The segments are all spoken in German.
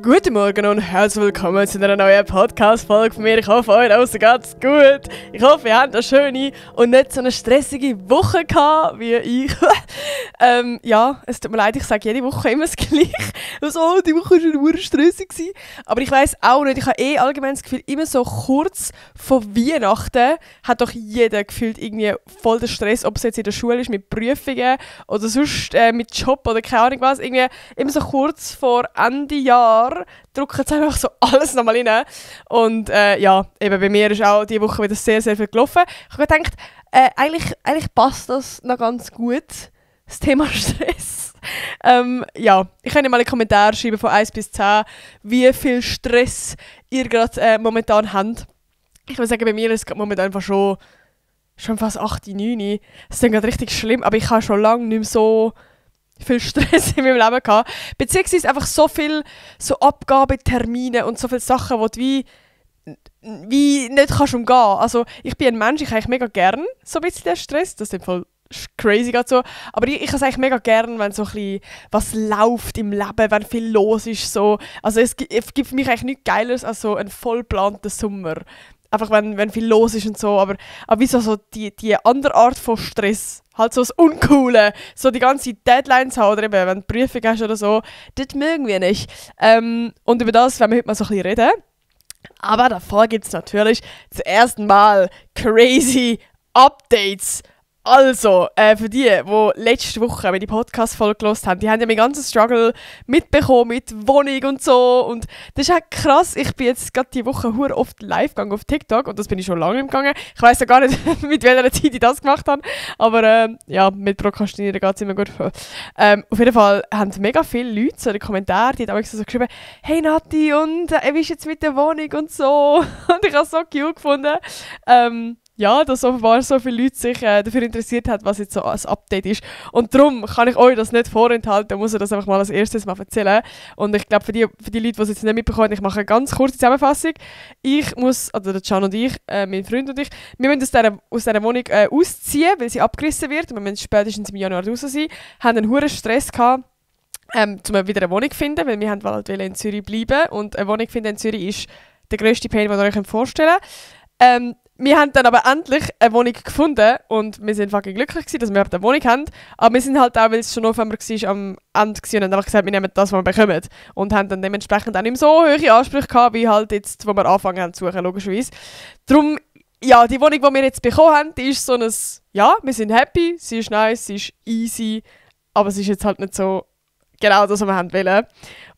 Guten Morgen und herzlich willkommen zu einer neuen Podcast-Folge von mir. Ich hoffe, euch draussen geht's gut. Ich hoffe, ihr habt eine schöne und nicht so eine stressige Woche gehabt wie ich. Ja, es tut mir leid, ich sage jede Woche immer das Gleiche. Also, die Woche war schon stressig. Aber ich weiss auch nicht, ich habe allgemein das Gefühl, immer so kurz vor Weihnachten hat doch jeder gefühlt irgendwie voll den Stress, ob es jetzt in der Schule ist mit Prüfungen oder sonst mit Job oder keine Ahnung was. Irgendwie immer so kurz vor Ende Jahr drücken jetzt einfach so alles nochmal rein. Und ja, eben bei mir ist auch diese Woche wieder sehr, sehr viel gelaufen. Ich habe gedacht, eigentlich passt das noch ganz gut, das Thema Stress. Ja, ich kann ja mal einen Kommentar schreiben von 1 bis 10, wie viel Stress ihr gerade momentan habt. Ich würde sagen, bei mir ist es momentan einfach schon fast 8, 9. Das ist dann gerade richtig schlimm, aber ich habe schon lange nicht mehr so viel Stress in meinem Leben gehabt. Beziehungsweise einfach so viel so Abgabetermine und so viele Sachen, die du wie nicht kannst umgehen. Also ich bin ein Mensch, ich habe eigentlich mega gern so ein bisschen den Stress. Das ist voll crazy gerade so. Aber ich habe es eigentlich mega gern, wenn so ein bisschen was läuft im Leben, wenn viel los ist. So. Also es gibt für mich eigentlich nichts Geileres als so einen vollplanten Sommer. Einfach wenn viel los ist und so, aber wieso so die andere Art von Stress, halt so das Uncoole, so die ganze Deadlines haben oder eben, wenn du Prüfung hast oder so, das mögen wir nicht. Und über das werden wir heute mal so ein bisschen reden. Aber davor gibt es natürlich zum ersten Mal crazy Updates. Also, für die letzte Woche die Podcast-Folge gehört haben, die haben ja meinen ganzen Struggle mitbekommen mit Wohnung und so. Und das ist auch krass. Ich bin jetzt gerade diese Woche sehr oft live gegangen auf TikTok und das bin ich schon lange im Gange. Ich weiss ja gar nicht, mit welcher Zeit ich das gemacht habe. Aber ja, mit Prokrastinieren geht es immer gut. Auf jeden Fall haben mega viele Leute so in den Kommentaren, die haben so geschrieben, hey Nati, und wie ist jetzt mit der Wohnung und so. Und ich habe es so cute gefunden. Ja, dass offenbar so viele Leute sich dafür interessiert haben, was jetzt so ein Update ist. Und darum kann ich euch das nicht vorenthalten, muss ich das einfach mal als erstes mal erzählen. Und ich glaube, für die Leute, die es jetzt nicht mitbekommen, ich mache eine ganz kurze Zusammenfassung. Ich muss, also der Can und ich, mein Freund und ich, wir müssen aus dieser Wohnung ausziehen, weil sie abgerissen wird. Wir müssen spätestens im Januar raus sein. Haben einen hohen Stress gehabt, um wieder eine Wohnung zu finden, weil wir halt in Zürich bleiben. Und eine Wohnung finden in Zürich ist der grösste Pain, den ihr euch vorstellen könnt. Wir haben dann aber endlich eine Wohnung gefunden und wir sind fucking glücklich gewesen, dass wir überhaupt eine Wohnung haben. Aber wir sind halt auch, weil es schon November war, am Ende gewesen, und haben einfach gesagt, wir nehmen das, was wir bekommen. Und haben dann dementsprechend auch nicht mehr so hohe Ansprüche gehabt, wie halt jetzt, wo wir angefangen haben zu suchen, logischerweise. Darum, ja, die Wohnung, die wir jetzt bekommen haben, die ist so ein, ja, wir sind happy, sie ist nice, sie ist easy, aber es ist jetzt halt nicht so genau das, was wir wollen.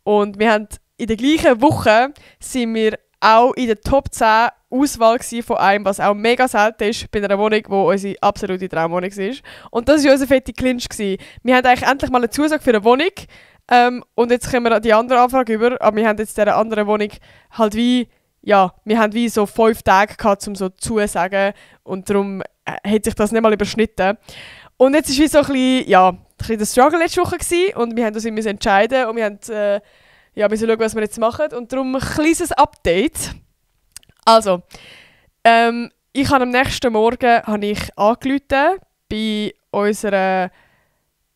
Und wir haben in der gleichen Woche sind wir auch in der Top 10 Auswahl von einem, was auch mega selten ist, bei einer Wohnung, die unsere absolute Traumwohnung ist. Und das war unser fette Clinch. Wir haben eigentlich endlich mal eine Zusage für eine Wohnung. Und jetzt kommen wir die andere Anfrage über. Aber wir haben jetzt dieser anderen Wohnung halt wie, ja, wir haben wie so 5 Tage gehabt, um so zusagen. Und darum hat sich das nicht mal überschnitten. Und jetzt war wie so ein bisschen, ja, ein bisschen der Struggle letzte Woche gewesen. Und wir haben uns entscheiden und wir haben ja, wir müssen schauen, was wir jetzt machen. Und darum ein kleines Update. Also, ich habe am nächsten Morgen angerufen bei unserer,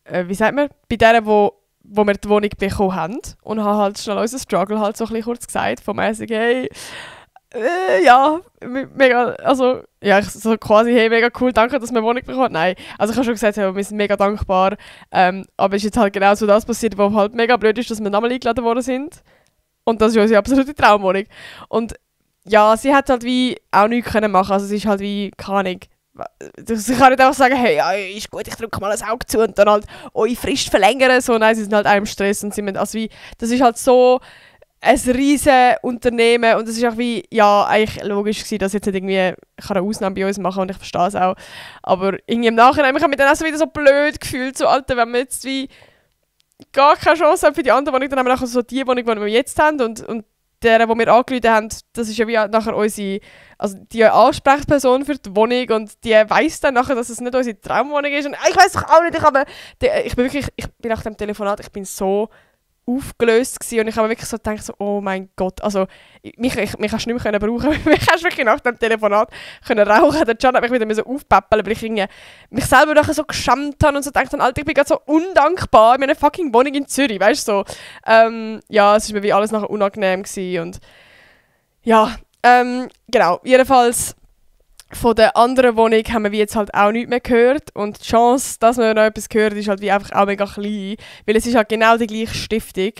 wie sagt man, bei der, wo wir die Wohnung bekommen haben. Und habe halt schnell unseren Struggle halt so ein bisschen kurz gesagt, von mäßig, hey, ja, mega, also, ja, so quasi, hey, mega cool, danke, dass wir eine Wohnung bekommen. Nein, also ich habe schon gesagt, hey, wir sind mega dankbar, aber es ist jetzt halt genau so das passiert, was halt mega blöd ist, dass wir nochmal eingeladen worden sind. Und das ist unsere absolute Traumwohnung. Und ja, sie hat halt wie auch nichts können machen, also es ist halt wie, keine Ahnung, sie kann nicht einfach sagen, hey, ja, ist gut, ich drücke mal ein Auge zu und dann halt eure Frist verlängern, so, nein, sie sind halt auch im Stress und sie müssen, also wie, das ist halt so ein riesen Unternehmen und es ist auch wie, ja, eigentlich logisch gewesen, dass jetzt nicht irgendwie, ich kann eine Ausnahme bei uns machen und ich verstehe es auch, aber irgendwie im Nachhinein, ich habe mich dann auch so wieder so blöd gefühlt, so, Alter, wenn wir jetzt wie gar keine Chance haben für die andere Wohnung, dann haben wir nachher so die Wohnung, die wir jetzt haben und der, wo wir angerufen haben, das ist ja wie nachher unsere, also die Ansprechperson für die Wohnung und die weiss dann nachher, dass es nicht unsere Traumwohnung ist und ich weiss doch auch nicht, ich bin nach dem Telefonat, ich bin so aufgelöst gewesen. Und ich habe wirklich so gedacht, so, oh mein Gott, also mich kannst du nicht mehr brauchen. Mich hast du wirklich nach dem Telefonat können rauchen. Der Can hat mich wieder aufpäppeln, weil ich mich selber nachher so geschämt habe und so gedacht habe, Alter, ich bin gerade so undankbar in meiner fucking Wohnung in Zürich, weißt du, so. Ja, es war mir wie alles nachher unangenehm gewesen und ja, genau, jedenfalls von der anderen Wohnung haben wir wie jetzt halt auch nichts mehr gehört und die Chance, dass man noch etwas hört, ist halt wie einfach auch mega klein, weil es ist halt genau die gleiche Stiftung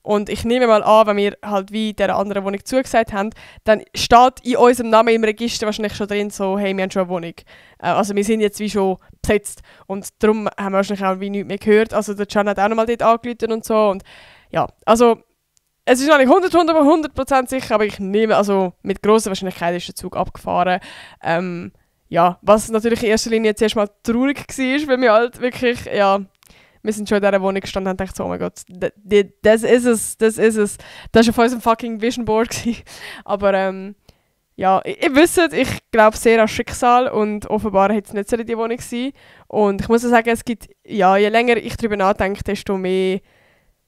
und ich nehme mal an, wenn wir halt wie dieser anderen Wohnung zugesagt haben, dann steht in unserem Namen im Register wahrscheinlich schon drin, so, hey, wir haben schon eine Wohnung. Also wir sind jetzt wie schon besetzt und darum haben wir wahrscheinlich auch wie nichts mehr gehört, also der Can hat auch nochmal dort angerufen und so und ja, also es ist noch nicht 100% sicher, aber ich nehme, also mit grosser Wahrscheinlichkeit ist der Zug abgefahren. Ja, was natürlich in erster Linie zuerst mal traurig war, weil wir halt wirklich, ja, wir sind schon in dieser Wohnung gestanden und dachten so, oh mein Gott, das ist es. Das war auf unserem fucking Vision Board gewesen. Aber ja, ihr wisst, ich glaube sehr an Schicksal und offenbar hätte es nicht so die Wohnung sein. Und ich muss auch sagen, es gibt, ja, je länger ich darüber nachdenke, desto mehr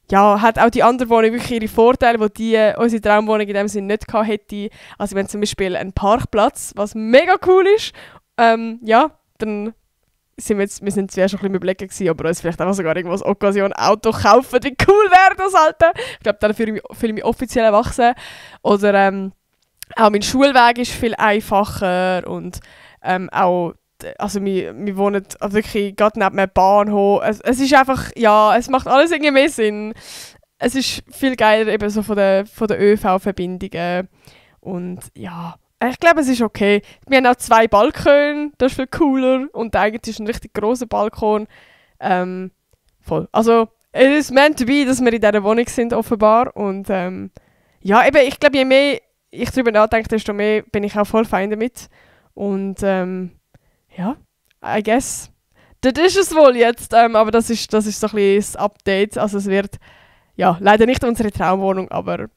ja, hat auch die andere Wohnung wirklich ihre Vorteile, die unsere Traumwohnung in dem Sinne nicht gehabt hätte. Also wir haben zum Beispiel einen Parkplatz, was mega cool ist. Ja, dann sind wir sind zuerst schon ein bisschen überlegen gewesen, aber uns vielleicht einfach sogar irgendwas Occasion Auto kaufen, wie cool wäre das, Alter. Ich glaube, dann fühle ich mich offiziell erwachsen. Oder auch mein Schulweg ist viel einfacher und auch also wir wohnen wirklich gerade neben einem Bahnhof. Es ist einfach, ja, es macht alles irgendwie mehr Sinn. Es ist viel geiler eben so von der ÖV-Verbindungen. Und ja, ich glaube, es ist okay. Wir haben auch 2 Balkone, das ist viel cooler. Und eigentlich ist ein richtig grosser Balkon. Voll. Also, it is meant to be, dass wir in dieser Wohnung sind, offenbar. Und ja, eben, ich glaube, je mehr ich darüber nachdenke, desto mehr bin ich auch voll fein damit. Und ja, I guess. Das ist es wohl jetzt, aber das ist so ein bisschen das Update. Also es wird, ja, leider nicht unsere Traumwohnung, aber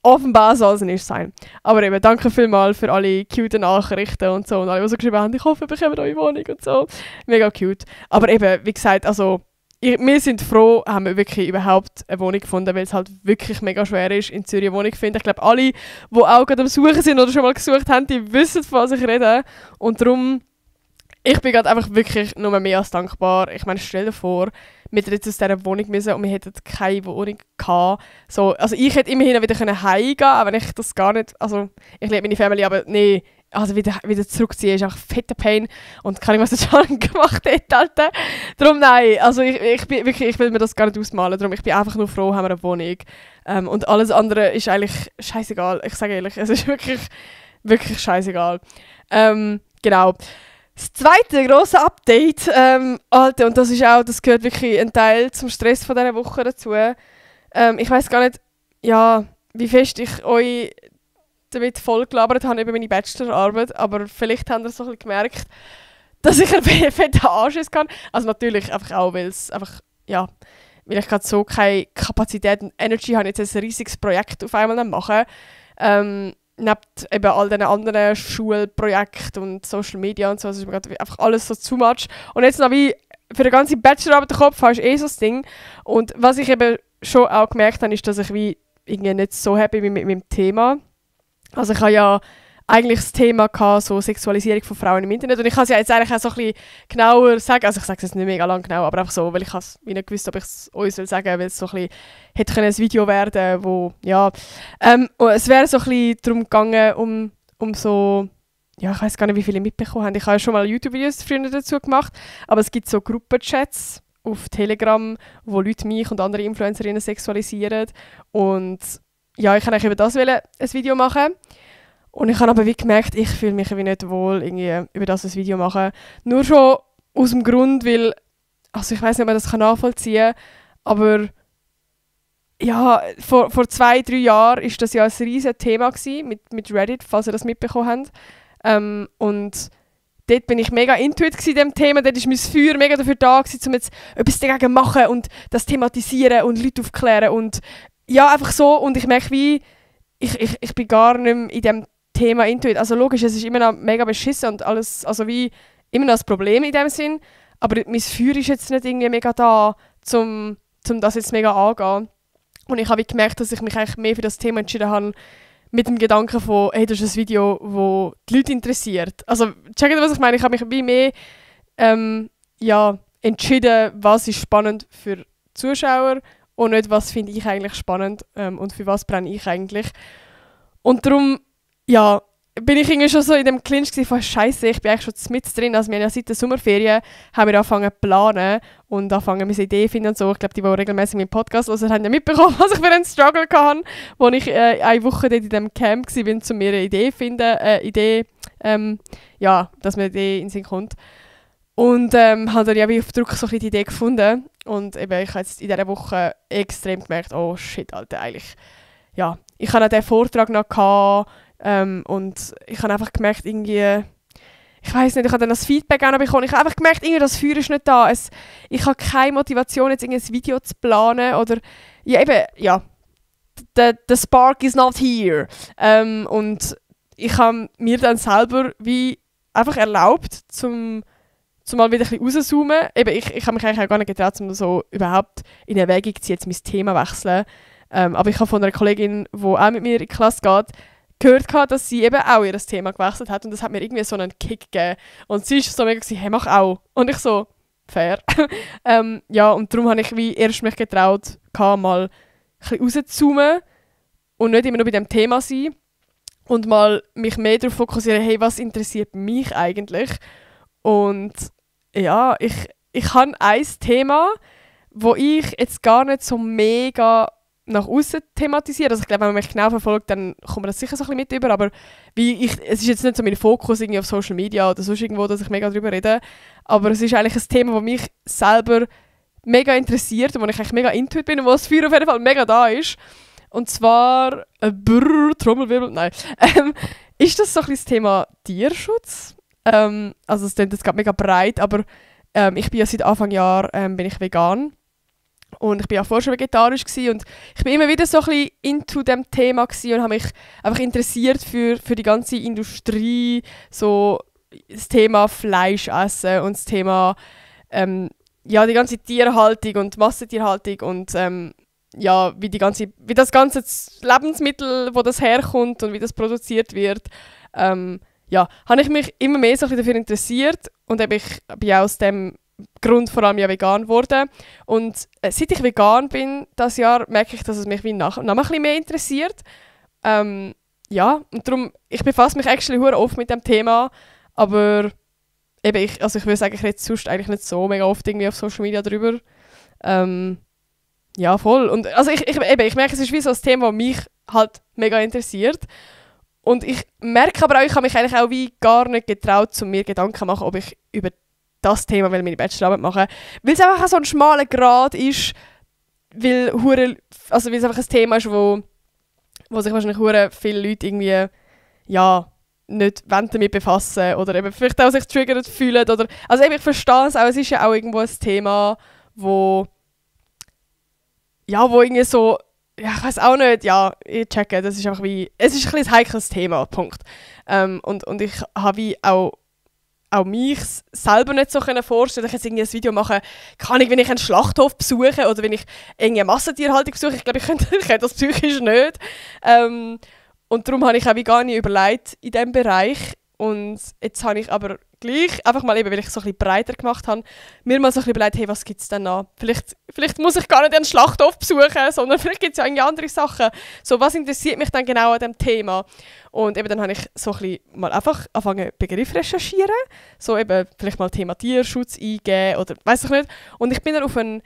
offenbar soll es nicht sein. Aber eben, danke vielmals für alle cute Nachrichten und so und alle, die so geschrieben haben, ich hoffe, wir bekommen eine neue Wohnung und so. Mega cute. Aber eben, wie gesagt, also wir sind froh, haben wir wirklich überhaupt eine Wohnung gefunden, weil es halt wirklich mega schwer ist, in Zürich eine Wohnung zu finden. Ich glaube, alle, die auch gerade am Suchen sind oder schon mal gesucht haben, die wissen, von was ich rede. Und darum, ich bin gerade einfach wirklich nur mehr als dankbar. Ich meine, stell dir vor, wir hätten jetzt aus dieser Wohnung müssen und wir hätten keine Wohnung gehabt. So, also ich hätte immerhin wieder heimgehen können, auch wenn ich das gar nicht, also ich liebe meine Family, aber nee, also wieder zurückziehen ist einfach fette Pain und kann ich was schon gemacht hätte, Alter. Darum nein, also ich bin wirklich, ich will mir das gar nicht ausmalen, darum ich bin einfach nur froh, haben wir eine Wohnung. Und alles andere ist eigentlich scheißegal, ich sage ehrlich, es ist wirklich scheißegal. Genau. Das zweite grosse Update, Alter, und das gehört wirklich ein Teil zum Stress von dieser Woche dazu. Ich weiss gar nicht, ja, wie fest ich euch damit vollgelabert habe über meine Bachelorarbeit, aber vielleicht habt ihr so ein bisschen gemerkt, dass ich einen fetten Anschiss kann. Also natürlich einfach auch, weil ich gerade so keine Kapazität und Energy habe, jetzt ein riesiges Projekt auf einmal machen. Neben eben all diesen anderen Schulprojekten und Social Media und so, das ist mir gerade einfach alles so too much. Und jetzt noch wie für den ganzen Bachelorarbeit den Kopf hast, so das Ding. Und was ich eben schon auch gemerkt habe, ist, dass ich wie irgendwie nicht so happy bin mit meinem Thema. Also ich habe ja eigentlich das Thema gehabt, so Sexualisierung von Frauen im Internet, und ich kann es ja jetzt eigentlich auch so ein bisschen genauer sagen, also ich sage es jetzt nicht mega lang genau, aber einfach so, weil ich wie nicht gewusst, ob ich es euch sagen will, weil es so ein bisschen hätte ein Video werden, wo, ja, es wäre so ein bisschen darum gegangen, um so, ja, ich weiß gar nicht, wie viele mitbekommen haben, ich habe ja schon mal YouTube-Videos früher dazu gemacht, aber es gibt so Gruppenchats auf Telegram, wo Leute mich und andere Influencerinnen sexualisieren, und ja, ich wollte eigentlich über das ein Video machen. Und ich habe aber wie gemerkt, ich fühle mich wie nicht wohl, irgendwie über das ein Video machen. Nur schon aus dem Grund, weil, also ich weiß nicht, ob man das nachvollziehen kann, aber ja, vor 2-3 Jahren war das ja ein riesiges Thema mit Reddit, falls ihr das mitbekommen habt. Und dort bin ich mega intuit in diesem Thema, dort war mein Feuer mega dafür da, um jetzt etwas dagegen zu machen und das thematisieren und Leute aufklären und ja, einfach so. Und ich merke wie, ich bin gar nicht mehr in diesem Thema intuit. Also logisch, es ist immer noch mega beschissen und alles, also wie immer noch ein Problem in dem Sinn, aber mein Feuer ist jetzt nicht irgendwie mega da, um das jetzt mega anzugehen. Und ich habe gemerkt, dass ich mich eigentlich mehr für das Thema entschieden habe, mit dem Gedanken von, hey, das ist ein Video, das die Leute interessiert. Also, checkt ihr, was ich meine? Ich habe mich wie mehr entschieden, was ist spannend für Zuschauer und nicht, was finde ich eigentlich spannend und für was brenne ich eigentlich. Und darum, ja, bin ich irgendwie schon so in dem Clinch von Scheiße, ich bin eigentlich schon mit drin. Also wir haben ja seit der Sommerferien haben wir angefangen zu planen und angefangen meine Ideen finden und so. Ich glaube, die regelmäßig meinen Podcast hören, haben ja mitbekommen, was ich für einen Struggle hatte, wo ich eine Woche dort in diesem Camp war, um mir eine Idee zu finden, dass mir eine Idee in den Sinn kommt. Und habe dann ja wie auf Druck so ein bisschen die Idee gefunden. Und eben, ich habe jetzt in dieser Woche extrem gemerkt, oh shit, Alter, eigentlich, ja, ich hatte diesen Vortrag noch gehabt, und ich habe einfach gemerkt, irgendwie, ich weiß nicht, ich habe dann das Feedback auch noch bekommen, ich habe einfach gemerkt, irgendwie, das Feuer ist nicht da. Ich habe keine Motivation, jetzt ein Video zu planen oder, ja eben, ja, the spark is not here. Und ich habe mir dann selber wie einfach erlaubt, zum mal wieder ein bisschen rauszoomen. Eben, ich habe mich eigentlich auch gar nicht getraut, um so überhaupt in Erwägung zu ziehen, jetzt mein Thema wechseln. Aber ich habe von einer Kollegin, die auch mit mir in die Klasse geht, gehört, dass sie eben auch ihr Thema gewechselt hat und das hat mir irgendwie so einen Kick gegeben. Und sie ist so mega gesagt, hey, mach auch. Und ich so, fair. Ja, und darum habe ich wie erst mich getraut, mal ein bisschen rauszoomen und nicht immer nur bei dem Thema sein und mal mich mehr darauf fokussieren, hey, was interessiert mich eigentlich? Und ja, ich habe ein Thema, wo ich jetzt gar nicht so mega nach außen thematisiert. Also ich glaube, wenn man mich genau verfolgt, dann kommt man das sicher so ein bisschen mit über, aber es ist jetzt nicht so mein Fokus irgendwie auf Social Media oder sonst irgendwo, dass ich mega darüber rede, aber es ist eigentlich ein Thema, das mich selber mega interessiert und wo ich eigentlich mega intuit bin und wo das Feuer auf jeden Fall mega da ist. Und zwar, Trommelwirbel, nein, ist das so ein bisschen das Thema Tierschutz. Also es klingt jetzt gerade mega breit, aber ich bin ja seit Anfang Jahr bin ich vegan. Und ich war ja vorher schon vegetarisch und ich bin immer wieder so ein bisschen into dem Thema und habe mich einfach interessiert für die ganze Industrie, so das Thema Fleisch essen und das Thema die ganze Tierhaltung und Massentierhaltung und wie das ganze Lebensmittel, wo das herkommt und wie das produziert wird, habe ich mich immer mehr so ein bisschen dafür interessiert und ich bin auch aus dem Grund vor allem ja vegan geworden. Und seit ich vegan bin, das Jahr, merke ich, dass es mich wie noch ein bisschen mehr interessiert. Und darum, ich befasse mich actually sehr oft mit dem Thema, aber eben ich würde sagen, ich rede sonst eigentlich nicht so mega oft irgendwie auf Social Media drüber. Ja, voll. Und also ich merke, es ist wie so ein Thema, das mich halt mega interessiert. Und ich merke aber auch, ich habe mich eigentlich auch wie gar nicht getraut, mir Gedanken zu machen, ob ich über das Thema meine Bachelorarbeit machen, weil es einfach so ein schmaler Grad ist, weil es einfach ein Thema ist, wo sich wahrscheinlich viele Leute irgendwie nicht damit befassen oder eben vielleicht auch sich triggert fühlen oder also eben, ich verstehe es auch, es ist ja auch irgendwo ein Thema, wo irgendwie so, ja, ich weiß auch nicht, ja, ich checke, das ist einfach wie, es ist ein bisschen ein heikles Thema, Punkt. Und ich habe wie auch mich selber nicht so vorstellen, dass ich jetzt irgendwie ein Video mache, kann ich, wenn ich einen Schlachthof besuche oder wenn ich irgendeine Massentierhaltung besuche, ich glaube, ich könnte das psychisch nicht. Und darum habe ich auch gar nicht überlegt in diesem Bereich. Und jetzt habe ich aber gleich, einfach mal eben, weil ich es so ein bisschen breiter gemacht habe, mir mal so ein bisschen überlegt, hey, was gibt es denn noch? Vielleicht muss ich gar nicht einen Schlachthof besuchen, sondern vielleicht gibt es ja irgendwie andere Sachen. So, was interessiert mich dann genau an diesem Thema? Und eben dann habe ich so ein bisschen mal einfach angefangen, Begriff recherchieren. So eben vielleicht mal Thema Tierschutz eingeben oder weiss ich nicht. Und ich bin dann auf einen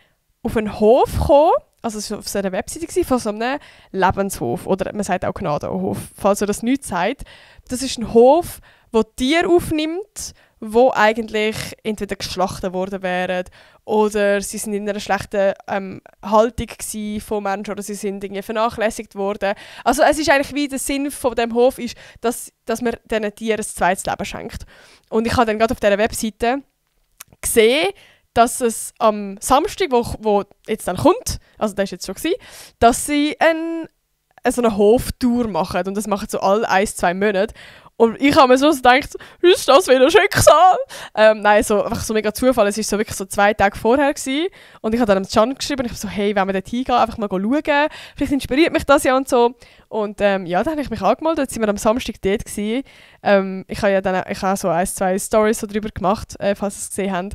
Hof gekommen, also es war auf so einer Webseite von so einem Lebenshof oder man sagt auch Gnadenhof, falls ihr das nicht sagt. Das ist ein Hof, der Tiere aufnimmt, die eigentlich entweder geschlachtet worden wären oder sie sind in einer schlechten Haltung von Menschen oder sie sind irgendwie vernachlässigt worden. Also es ist eigentlich wie der Sinn von dem Hof ist, dass man diesen Tieren ein zweites Leben schenkt. Und ich habe dann gerade auf dieser Webseite gesehen, dass es am Samstag, wo jetzt dann kommt, also das war jetzt schon, dass sie so eine Hoftour machen und das machen so alle 1-2 Monate. Und ich habe mir so gedacht, ist das wieder Schicksal? Nein, so, einfach so mega Zufall. Es war so wirklich so 2 Tage vorher gewesen. Und ich habe dann am Can geschrieben und ich so, hey, wollen wir dort hingehen, einfach mal schauen. Vielleicht inspiriert mich das ja und so. Und ja, dann habe ich mich angemeldet. Jetzt sind wir am Samstag dort gewesen. Ich habe ja dann ich habe so 1-2 Stories so darüber gemacht, falls ihr es gesehen habt.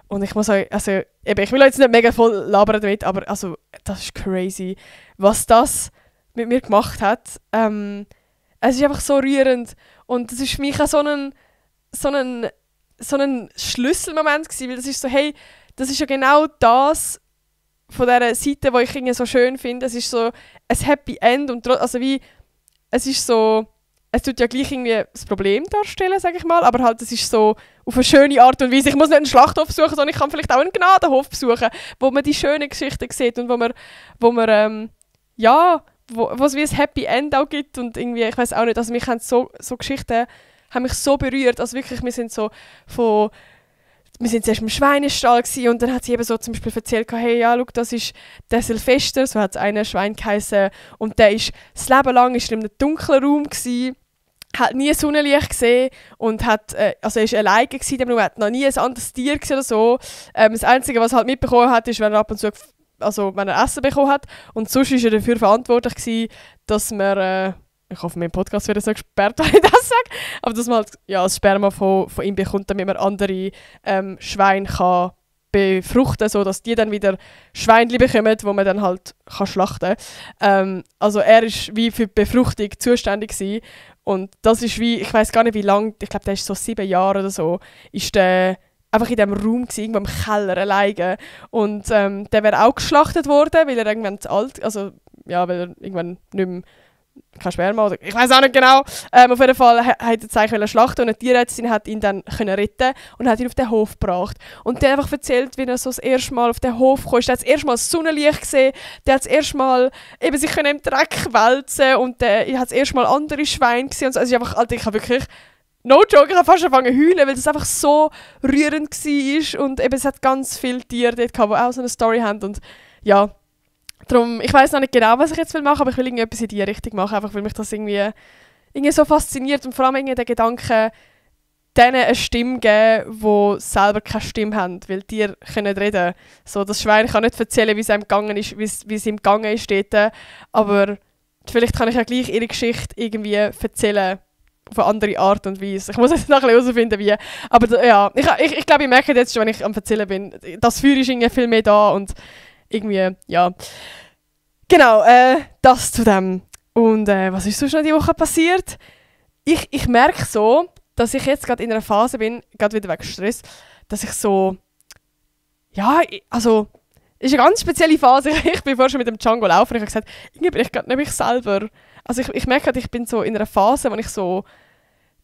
Und ich muss sagen, also, eben, ich will jetzt nicht mega voll labern damit, aber also, das ist crazy, was das mit mir gemacht hat. Es ist einfach so rührend. Und das ist für mich auch so ein Schlüsselmoment gewesen, weil das ist so, hey, das ist ja genau das von dieser Seite, die ich irgendwie so schön finde. Es ist so ein Happy End und also wie, es ist so, es tut ja gleich irgendwie das Problem darstellen, sage ich mal, aber halt, es ist so auf eine schöne Art und Weise. Ich muss nicht einen Schlachthof besuchen, sondern ich kann vielleicht auch einen Gnadenhof besuchen, wo man die schönen Geschichten sieht und wo man wo es wie ein Happy End auch gibt und irgendwie, ich weiß auch nicht, also mich haben so Geschichten haben mich so berührt, also wirklich, wir sind zuerst im Schweinestall gewesen, und dann hat sie eben so zum Beispiel erzählt, hey, ja, schau, das ist der Silvester, so hat es einen Schwein geheißen, und der ist das Leben lang in einem dunklen Raum gewesen, hat nie Sonnenlicht gesehen und also er war alleine gewesen, aber er hat noch nie ein anderes Tier gesehen oder so. Das Einzige, was er halt mitbekommen hat, ist, wenn er ab und zu wenn er Essen bekommen hat. Und sonst war er dafür verantwortlich gewesen, dass man, ich hoffe, mein Podcast wird so gesperrt, wenn ich das sage, aber dass man halt, ja, das Sperma von ihm bekommt, damit man andere Schweine kann befruchten, sodass die dann wieder Schweinchen bekommen, die man dann halt kann schlachten kann. Also er war wie für die Befruchtung zuständig gewesen. Und das ist wie, ich weiß gar nicht wie lange, ich glaube, der ist so 7 Jahre oder so, ist der einfach in diesem Raum gewesen, irgendwo im Keller alleine. Und der wäre auch geschlachtet worden, weil er irgendwann zu alt, also ja, weil er irgendwann nicht mehr, kein Sperma oder ich weiß auch nicht genau. Auf jeden Fall hat er sich schlachten und eine Tierärztin hat ihn dann retten und hat ihn auf den Hof gebracht. Und der hat einfach erzählt, wie er so das erste Mal auf den Hof kam. Der hat das erste Mal das Sonnenlicht gesehen, der hat das erste Mal eben sich im Dreck wälzen und der hat das erste Mal andere Schweine gesehen. Und so. Also einfach, Alter, ich habe wirklich, no joke, ich habe fast angefangen zu heulen, weil das einfach so rührend war. Und eben, es hat ganz viele Tiere dort gehabt, die auch so eine Story haben. Und ja, darum, ich weiss noch nicht genau, was ich jetzt machen will, aber ich will irgendetwas in diese Richtung machen, einfach weil mich das irgendwie so fasziniert und vor allem irgendwie der Gedanke, denen eine Stimme geben, die selber keine Stimme haben, weil die können reden. So, das Schwein kann nicht erzählen, wie es ihm gegangen ist, wie es ihm gegangen ist dort, aber vielleicht kann ich ja gleich ihre Geschichte irgendwie erzählen, auf eine andere Art und Weise. Ich muss jetzt noch ein bisschen herausfinden, wie. Aber ja, ich glaube, ich merke jetzt schon, wenn ich am Erzählen bin, das Feuer ist irgendwie viel mehr da und irgendwie, ja. Genau, das zu dem. Und was ist sonst noch die Woche passiert? Ich merke so, dass ich jetzt gerade in einer Phase bin, gerade wieder wegen Stress, dass ich so, ja, also, es ist eine ganz spezielle Phase. Ich bin vorher schon mit dem Django laufen und ich habe gesagt, irgendwie bin ich gerade nicht mich selber. Also ich merke gerade, ich bin so in einer Phase, wo ich so,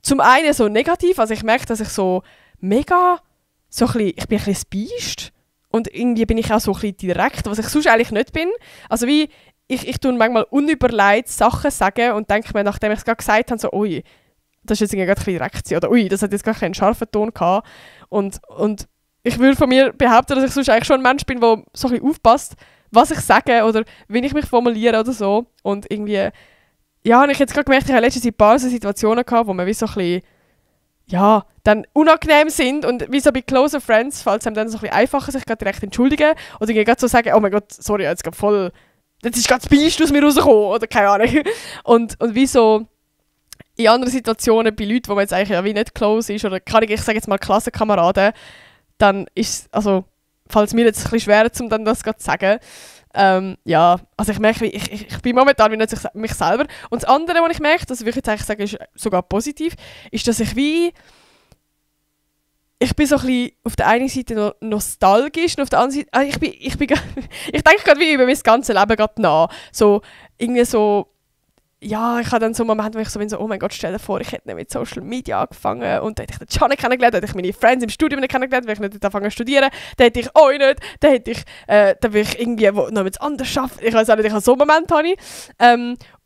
zum einen so negativ, also ich merke, dass ich so mega, so ein bisschen, ich bin ein bisschen Biest. Und irgendwie bin ich auch so ein bisschen direkt, was ich sonst eigentlich nicht bin. Also wie, ich tue manchmal unüberlegt Sachen sagen und denke mir, nachdem ich es gerade gesagt habe, so, ui, das ist jetzt irgendwie gerade ein bisschen direkt. Oder ui, das hat jetzt gerade einen scharfen Ton gehabt. Und ich würde von mir behaupten, dass ich sonst eigentlich schon ein Mensch bin, der so ein bisschen aufpasst, was ich sage oder wie ich mich formuliere oder so. Und irgendwie, ja, habe ich jetzt gerade gemerkt, ich habe letztens ein paar so Situationen gehabt, wo man wie so ein bisschen, ja, dann unangenehm sind und wie so bei Closer Friends fällt es einem dann so ein bisschen einfacher, sich gerade direkt entschuldigen oder gerade so sagen, oh mein Gott, sorry, jetzt gerade voll, jetzt ist gerade das Biest aus mir rausgekommen oder keine Ahnung. Und wie so in anderen Situationen bei Leuten, wo man jetzt eigentlich ja wie nicht close ist oder kann ich sage jetzt mal Klassenkameraden, dann ist also fällt es mir jetzt ein bisschen schwer, um dann das gerade zu sagen. Ja, also ich merke, ich bin momentan wie nicht mich selber. Und das andere, was ich merke, das würde ich jetzt eigentlich sagen, ist sogar positiv, ist, dass ich bin so ein bisschen auf der einen Seite noch nostalgisch und auf der anderen Seite, ich denke gerade wie über mein ganzes Leben gerade nach. So, irgendwie so, ja, ich habe dann so einen Moment, wo ich so bin, so, oh mein Gott, stell dir vor, ich hätte nicht mit Social Media angefangen und dann hätte ich den Gianni kennengelernt, dann hätte ich meine Friends im Studium nicht kennengelernt, weil ich nicht angefangen zu studieren, dann hätte ich euch nicht, dann würde ich irgendwie noch etwas anderes schaffen. Ich weiß auch nicht, ich habe so einen Moment, habe ich.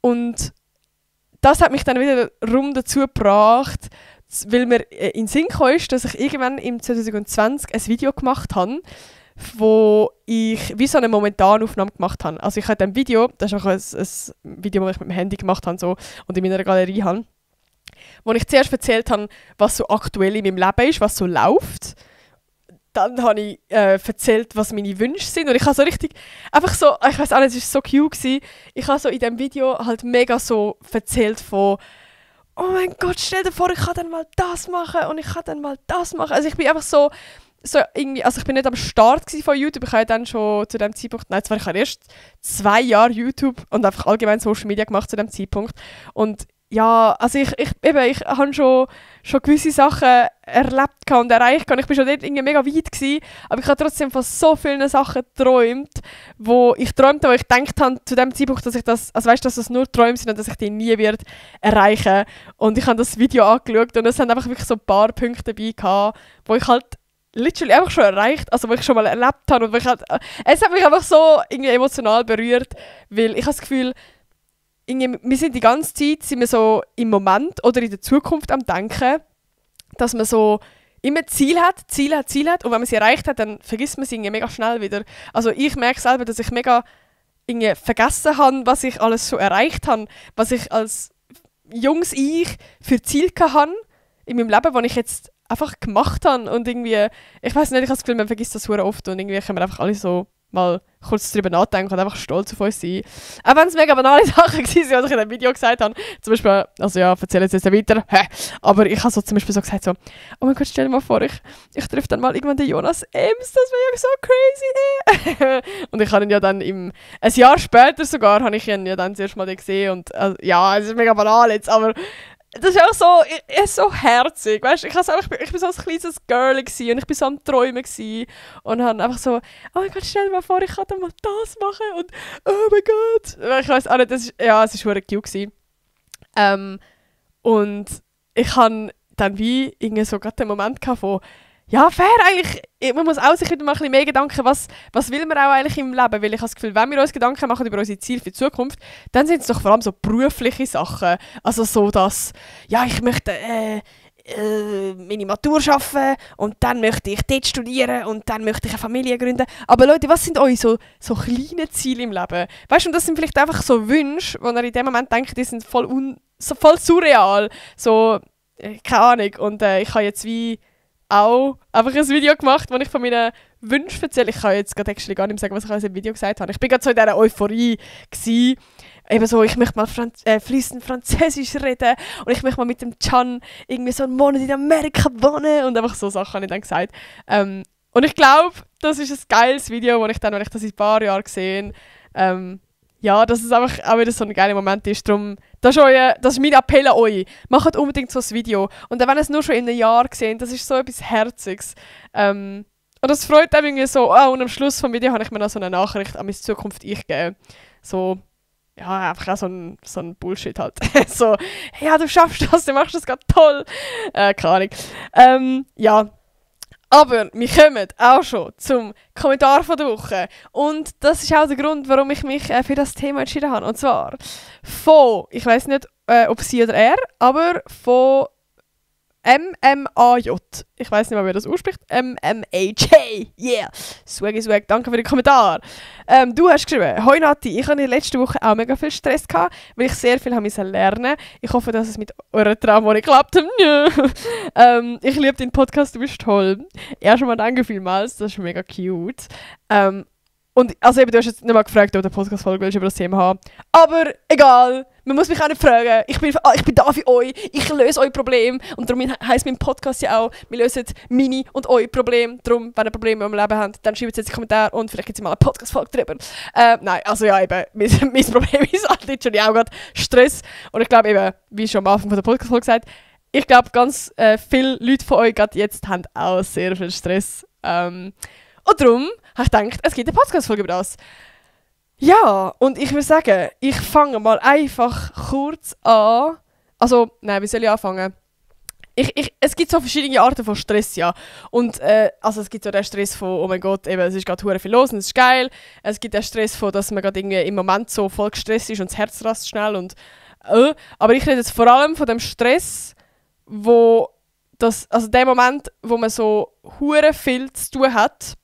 Und das hat mich dann wieder dazu gebracht, weil mir in den Sinn kam, dass ich irgendwann im 2020 ein Video gemacht habe, wo ich wie so eine Momentanaufnahme gemacht habe. Also ich habe ein Video, das ist auch ein Video, das ich mit dem Handy gemacht habe so, und in meiner Galerie habe, wo ich zuerst erzählt habe, was so aktuell in meinem Leben ist, was so läuft. Dann habe ich erzählt, was meine Wünsche sind. Und ich habe so richtig, einfach so, ich weiß auch nicht, es war so cute gewesen. Ich habe so in diesem Video halt mega so erzählt von, oh mein Gott, stell dir vor, ich kann dann mal das machen und ich kann dann mal das machen. Also ich bin einfach so irgendwie, also ich bin nicht am Start von YouTube. Ich habe ja dann schon zu dem Zeitpunkt, nein, zwar ich habe erst 2 Jahre YouTube und einfach allgemein Social Media gemacht zu dem Zeitpunkt. Und ja, also ich habe schon gewisse Sachen erlebt und erreicht. Ich bin schon dort irgendwie mega weit gewesen, aber ich habe trotzdem von so vielen Sachen geträumt, wo ich gedacht habe zu dem Zeitpunkt, dass ich das, also weißt, dass das nur Träume sind und dass ich die nie werde erreichen. Und ich habe das Video angeschaut und es sind einfach wirklich so ein paar Punkte dabei gehabt, wo ich halt literally einfach schon erreicht, also wo ich schon mal erlebt habe und wo ich halt, es hat mich einfach so irgendwie emotional berührt, weil ich habe das Gefühl, wir sind die ganze Zeit so im Moment oder in der Zukunft am Denken, dass man so immer Ziel hat und wenn man sie erreicht hat, dann vergisst man sie mega schnell wieder. Also ich merke selber, dass ich mega vergessen habe, was ich alles schon erreicht habe, was ich als junges Ich für Ziele hatte in meinem Leben, die ich jetzt einfach gemacht habe und irgendwie, ich weiß nicht, ich habe das Gefühl, man vergisst das sehr oft und irgendwie können wir einfach alle so mal kurz darüber nachdenken und einfach stolz auf uns sein. Auch wenn es mega banale Sachen waren, die ich in dem Video gesagt habe. Zum Beispiel, also ja, erzähle jetzt weiter. Aber ich habe so zum Beispiel so gesagt, so, oh mein Gott, stell dir mal vor, ich treffe dann mal irgendwann den Jonas Ems, das wäre ja so crazy. Und ich habe ihn ja dann ein Jahr später sogar, habe ich ihn ja dann das erste Mal gesehen und ja, es ist mega banal jetzt, aber das ist auch so, so herzig, weißt? Ich bin so ein kleines Girl gewesen, und ich bin so am Träumen gewesen, und habe einfach so, oh mein Gott, stell dir mal vor, ich kann dann mal das machen und oh mein Gott. Ich weiß auch nicht, es war wirklich cute gewesen. Und ich hatte dann wie irgendwie so gerade den Moment von, ja, fair eigentlich, man muss auch sich wieder mal ein bisschen mehr Gedanken, was will man auch eigentlich im Leben, weil ich habe das Gefühl, wenn wir uns Gedanken machen über unsere Ziele für die Zukunft, dann sind es doch vor allem so berufliche Sachen, also so, dass, ja, ich möchte meine Matur schaffen und dann möchte ich dort studieren und dann möchte ich eine Familie gründen, aber Leute, was sind eure so kleine Ziele im Leben? Weißt du, und das sind vielleicht einfach so Wünsche, wo ihr in dem Moment denkt, die sind voll surreal, so, keine Ahnung, und ich habe jetzt wie auch einfach ein Video gemacht, wo ich von meinen Wünschen erzähle. Ich kann jetzt gerade gar nicht mehr sagen, was ich in diesem Video gesagt habe. Ich war gerade so in dieser Euphorie gewesen. Eben so, ich möchte mal fließend Französisch reden und ich möchte mal mit dem Can irgendwie so einen Monat in Amerika wohnen und einfach so Sachen habe ich dann gesagt. Und ich glaube, das ist ein geiles Video, wo ich dann, wenn ich das in ein paar Jahren sehe, ja, dass es einfach auch wieder so ein geiler Moment ist. Darum, das ist mein Appell an euch. Macht unbedingt so ein Video. Und wenn ihr es nur schon in einem Jahr seht, das ist so etwas Herziges. Und das freut mich irgendwie so. Und am Schluss des Videos habe ich mir noch so eine Nachricht an meine Zukunft geben. So, ja, einfach auch so ein Bullshit halt. So, hey, ja, du schaffst das, du machst das gerade toll. Keine Ahnung. Ja. Aber wir kommen auch schon zum Kommentar der Woche. Und das ist auch der Grund, warum ich mich für das Thema entschieden habe. Und zwar von, ich weiß nicht, ob sie oder er, aber von MMAJ. Ich weiß nicht mal, wer das ausspricht. MMAJ. Yeah. Swag. Danke für den Kommentar. Du hast geschrieben, hoi Nati, ich hatte in der letzten Woche auch mega viel Stress gehabt, weil ich sehr viel lernen musste. Ich hoffe, dass es mit eurer Traumwohnung geklappt hat. Ich liebe deinen Podcast, du bist toll. Erst einmal danke vielmals, das ist mega cute. Und also eben, du hast jetzt nicht mal gefragt, ob du eine Podcast-Folge über das Thema haben. Aber egal, man muss mich auch nicht fragen. Ich bin da für euch, ich löse euer Problem. Und darum heisst mein Podcast ja auch, wir lösen meine und euer Problem. Darum, wenn ihr Probleme im Leben habt, dann schreibt es jetzt in die Kommentare und vielleicht gibt es mal eine Podcast-Folge drüber. Nein, also ja eben, mein Problem ist halt literally auch gerade Stress. Und ich glaube eben, wie schon am Anfang von der Podcast-Folge gesagt, ich glaube, ganz viele Leute von euch gerade jetzt haben auch sehr viel Stress. Und darum habe ich gedacht, es gibt eine Podcast-Folge über das. Ja, und ich würde sagen, ich fange mal einfach kurz an. Also, nein, wie soll ich anfangen? Es gibt so verschiedene Arten von Stress, ja. Und also es gibt so den Stress von, oh mein Gott, eben, es ist gerade hure viel los und es ist geil. Es gibt den Stress von, dass man gerade irgendwie im Moment so voll gestresst ist und das Herz rast schnell. Aber ich rede jetzt vor allem von dem Stress, also dem Moment, wo man so hure viel zu tun hat.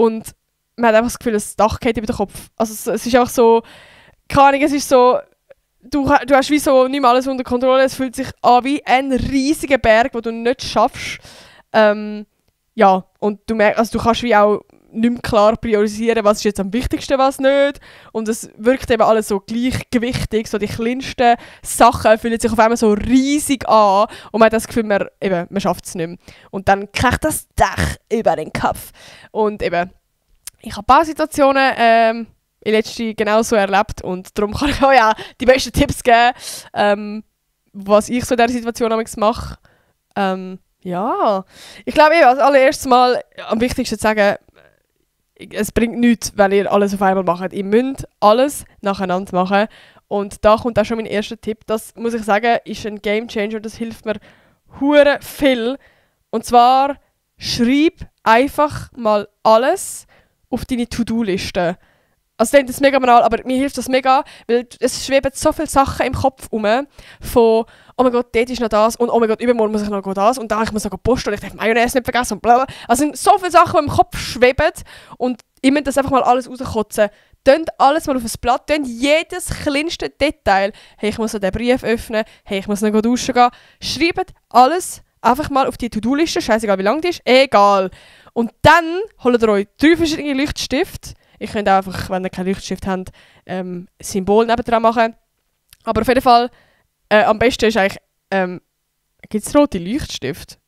und man hat einfach das Gefühl, das Dach geht über den Kopf. Also es ist einfach so, keine Ahnung, es ist so, du hast wie so nicht mehr alles unter Kontrolle, es fühlt sich an wie ein riesiger Berg, den du nicht schaffst. Ja, und du merkst, also du kannst wie auch nicht mehr klar priorisieren, was ist jetzt am wichtigsten, was nicht. Und es wirkt eben alles so gleichgewichtig, so die kleinsten Sachen fühlen sich auf einmal so riesig an und man hat das Gefühl, man schafft es nicht mehr. Und dann kriegt das Dach über den Kopf. Und eben, ich habe ein paar Situationen in letzter genauso erlebt und darum kann ich euch auch die besten Tipps geben, was ich so in dieser Situation mache. Ja, ich glaube als allererstes mal am wichtigsten zu sagen, es bringt nichts, wenn ihr alles auf einmal macht. Ihr müsst alles nacheinander machen. Und da kommt auch schon mein erster Tipp. Das, muss ich sagen, ist ein Gamechanger. Das hilft mir hure viel. Und zwar, schreib einfach mal alles auf deine To-Do-Liste. Also das ist mega banal, aber mir hilft das mega, weil es schweben so viele Sachen im Kopf rum, von «Oh mein Gott, dort ist noch das» und «Oh mein Gott, übermorgen muss ich noch das» und «Da ich muss noch posten» und «Ich darf Mayonnaise nicht vergessen» und bla. Also es sind so viele Sachen, die im Kopf schweben und ich muss das einfach mal alles rauskotzen. Tönt alles mal auf ein Blatt, tönt jedes kleinste Detail. «Hey, ich muss noch den Brief öffnen», «Hey, ich muss noch duschen gehen». Schreibt alles einfach mal auf die To-Do-Liste, scheißegal wie lang die ist, egal. Und dann holt ihr euch 3 verschiedene Leuchtstifte. Ihr könnt auch einfach, wenn ihr keinen Leuchtstift habt, Symbol nebendran machen. Aber auf jeden Fall, am besten ist eigentlich, gibt es rote Leuchtstift?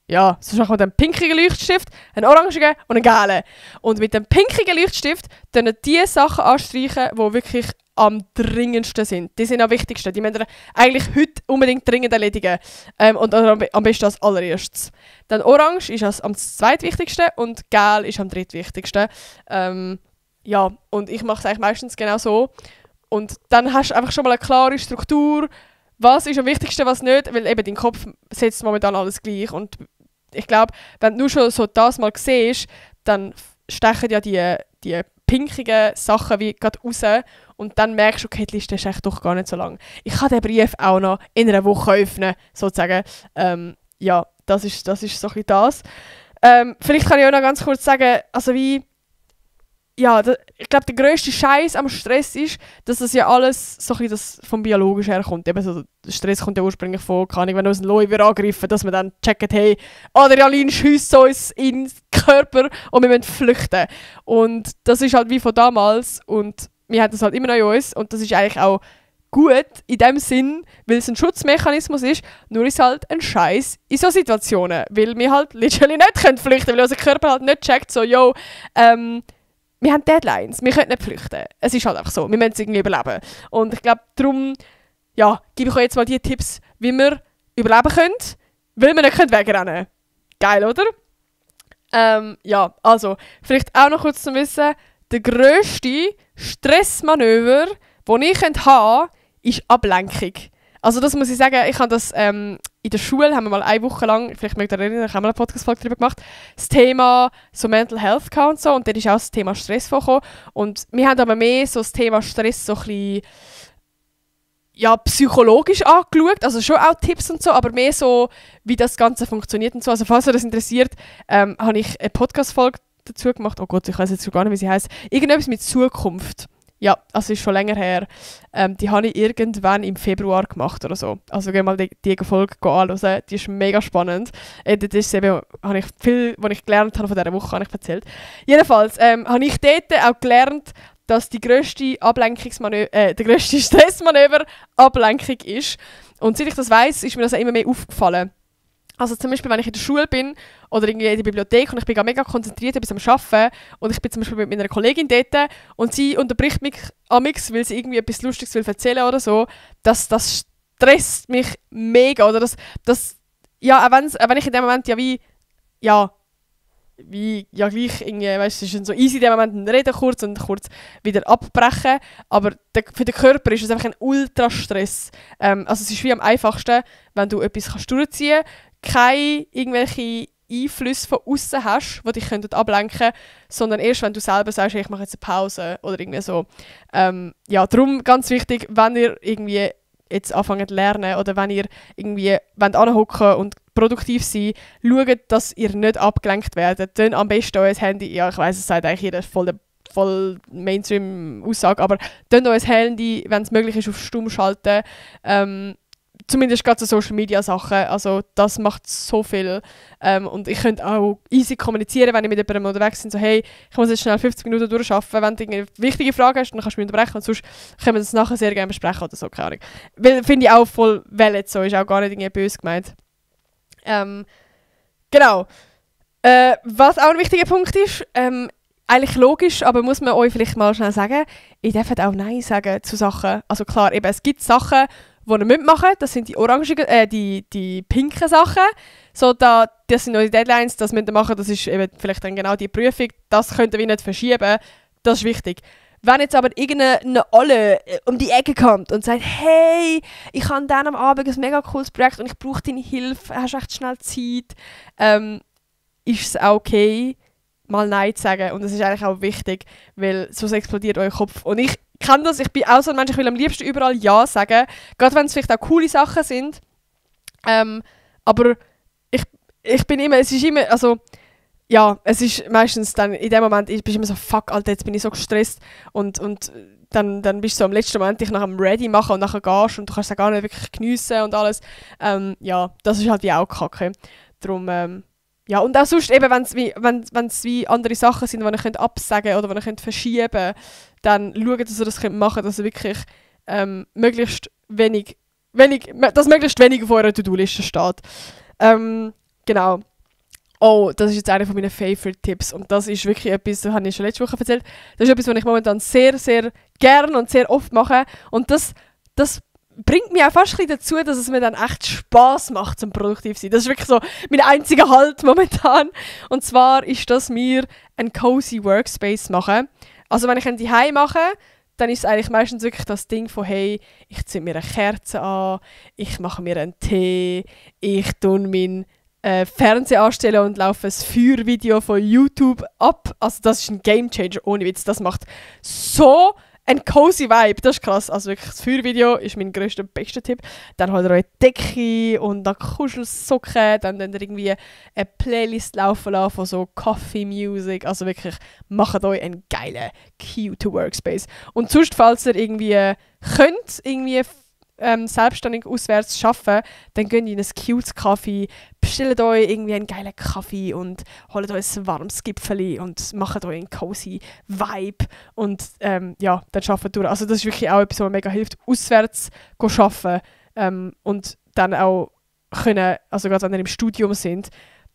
Ja, sonst machen wir einen pinkigen Leuchtstift, einen orangigen und einen gelben. Und mit dem pinkigen Leuchtstift dann die Sachen anstreichen, die wirklich am dringendsten sind. Die sind am wichtigsten. Die müssen wir eigentlich heute unbedingt dringend erledigen. Und am besten als allererstes. Dann orange ist am zweitwichtigsten und gelb ist am drittwichtigsten. Ja, und ich mache es eigentlich meistens genau so. Und dann hast du einfach schon mal eine klare Struktur. Was ist am wichtigsten, was nicht? Weil eben dein Kopf setzt momentan alles gleich. Und ich glaube, wenn du schon so das mal siehst, dann stechen ja die pinkigen Sachen wie gerade raus. Und dann merkst du, okay, die Liste ist echt doch gar nicht so lang. Ich kann den Brief auch noch in einer Woche öffnen, sozusagen. Ja, das ist so ein bisschen das. Vielleicht kann ich auch noch ganz kurz sagen, also wie ja, ich glaube, der grösste Scheiß am Stress ist, dass das ja alles so ein bisschen das vom Biologischen herkommt. Eben so, der Stress kommt ja ursprünglich von, kann ich, wenn uns ein Löwe angreifen, dass wir dann checken, hey, Adrenalin schiesst uns in den Körper und wir müssen flüchten. Und das ist halt wie von damals und wir haben das halt immer noch in uns und das ist eigentlich auch gut in dem Sinn, weil es ein Schutzmechanismus ist, nur ist halt ein Scheiß in so Situationen, weil wir halt literally nicht flüchten können, weil unser Körper halt nicht checkt, so, yo, wir haben Deadlines, wir können nicht flüchten. Es ist halt einfach so, wir müssen es irgendwie überleben. Und ich glaube, darum ja, gebe ich euch jetzt mal die Tipps, wie wir überleben können, weil wir nicht wegrennen können. Geil, oder? Ja, also, vielleicht auch noch kurz zu wissen, der grösste Stressmanöver, den ich haben kann, ist Ablenkung. Also das muss ich sagen, ich habe das in der Schule, haben wir mal eine Woche lang, vielleicht mögt ihr erinnern, ich habe mal eine Podcast-Folge darüber gemacht, das Thema so Mental Health gehabt und so, und dort ist auch das Thema Stress vorgekommen. Und wir haben aber mehr so das Thema Stress so ein bisschen, ja, psychologisch angeschaut, also schon auch Tipps und so, aber mehr so, wie das Ganze funktioniert und so. Also falls euch das interessiert, habe ich eine Podcast-Folge dazu gemacht. Oh Gott, ich weiß jetzt schon gar nicht, wie sie heisst. Irgendetwas mit Zukunft. Ja, also ist schon länger her. Die habe ich irgendwann im Februar gemacht oder so. Also geh mal die Folge anschauen. Die ist mega spannend. Das ist eben, habe ich viel, was ich gelernt habe von dieser Woche, habe ich erzählt. Jedenfalls habe ich dort auch gelernt, dass der grösste Stressmanöver Ablenkung ist. Und seit ich das weiss, ist mir das auch immer mehr aufgefallen. Also zum Beispiel, wenn ich in der Schule bin oder irgendwie in der Bibliothek und ich bin mega konzentriert etwas am Arbeiten und ich bin zum Beispiel mit meiner Kollegin dort und sie unterbricht mich amix, weil sie irgendwie etwas Lustiges will erzählen oder so, das stresst mich mega. Oder das ja, auch wenn ich in dem Moment gleich irgendwie, weißt du, es ist so easy in dem Moment reden kurz und kurz wieder abbrechen, aber für den Körper ist es einfach ein Ultrastress. Also es ist wie am einfachsten, wenn du etwas durchziehen kannst, keine irgendwelche Einflüsse von außen hast, die dich ablenken können, sondern erst, wenn du selber sagst, hey, ich mache jetzt eine Pause oder irgendwie so. Ja, darum ganz wichtig, wenn ihr irgendwie jetzt anfangt zu lernen oder wenn ihr irgendwie anhocken und produktiv sein, schaut, dass ihr nicht abgelenkt werdet. Dann am besten euer Handy, ja, ich weiss, es sagt eigentlich jeder voll Mainstream-Aussage, aber dann euer Handy, wenn es möglich ist, auf Stumm schalten. Zumindest gerade so Social-Media-Sachen. Also das macht so viel. Und ich könnte auch easy kommunizieren, wenn ich mit jemandem unterwegs bin. So, hey, ich muss jetzt schnell 50 Minuten durcharbeiten. Wenn du eine wichtige Frage hast, dann kannst du mich unterbrechen. Und sonst können wir das nachher sehr gerne besprechen oder so, keine Ahnung. Weil, finde ich auch voll valid so. Ist auch gar nicht irgendwie böse gemeint. Genau. Was auch ein wichtiger Punkt ist, eigentlich logisch, aber muss man euch vielleicht mal schnell sagen, ihr dürft auch Nein sagen zu Sachen. Also klar, eben, es gibt Sachen, die ihr mitmachen müsst. Das sind die orangen, die pinken Sachen. So, das sind eure Deadlines, das müsst ihr machen. Das ist eben vielleicht dann genau die Prüfung. Das könnt ihr wie nicht verschieben. Das ist wichtig. Wenn jetzt aber irgendeine Olle um die Ecke kommt und sagt, hey, ich habe dann am Abend ein mega cooles Projekt und ich brauche deine Hilfe, hast echt schnell Zeit, ist es auch okay, mal Nein zu sagen. Und das ist eigentlich auch wichtig, weil sonst explodiert euer Kopf. Und ich kenne das, ich bin auch so ein Mensch, ich will am liebsten überall Ja sagen. Gerade wenn es vielleicht auch coole Sachen sind. Aber ich bin immer, es ist immer, also ja, es ist meistens dann, in dem Moment bist du immer so, fuck, Alter, jetzt bin ich so gestresst und dann bist du so am letzten Moment dich nach dem Ready machen und nachher gehst und du kannst es gar nicht wirklich geniessen und alles. Ja, das ist halt wie auch kacke. Darum, ja, und auch sonst eben, wenn es wie andere Sachen sind, die ihr könnt absagen oder die ihr könnt verschieben könnt, dann schaut, dass ihr das könnt machen, dass ihr wirklich möglichst wenig auf eurer To-Do-Liste steht. Genau. Oh, das ist jetzt einer meiner Favorite-Tipps und das ist wirklich etwas, das habe ich schon letzte Woche erzählt, das ist etwas, was ich momentan sehr, sehr gern und sehr oft mache und das bringt mich auch fast ein bisschen dazu, dass es mir dann echt Spass macht, zum produktiv zu sein. Das ist wirklich so mein einziger Halt momentan. Und zwar ist das mir ein cozy Workspace machen. Also wenn ich ein Zuhause mache, dann ist es eigentlich meistens wirklich das Ding von hey, ich zünde mir eine Kerze an, ich mache mir einen Tee, ich tue meinen Fernseher anstellen und laufe ein Feuervideo von YouTube ab. Also das ist ein Gamechanger, ohne Witz. Das macht so ein cozy Vibe, das ist krass. Also wirklich, das Feuervideo ist mein grösster, bester Tipp. Dann holt ihr euch Decke und dann Kuschelsocken, dann könnt ihr irgendwie eine Playlist laufen lassen von so Coffee Music. Also wirklich, macht euch einen geilen, cute Workspace. Und sonst, falls ihr irgendwie könnt, selbstständig auswärts arbeiten, dann geht in ein cutes Kaffee, bestellt euch irgendwie einen geilen Kaffee und holt euch ein warmes Gipfeli und macht euch einen cozy Vibe und ja, dann arbeitet durch. Also das ist wirklich auch etwas, was mir mega hilft, auswärts zu arbeiten und dann auch können, also gerade wenn ihr im Studium sind,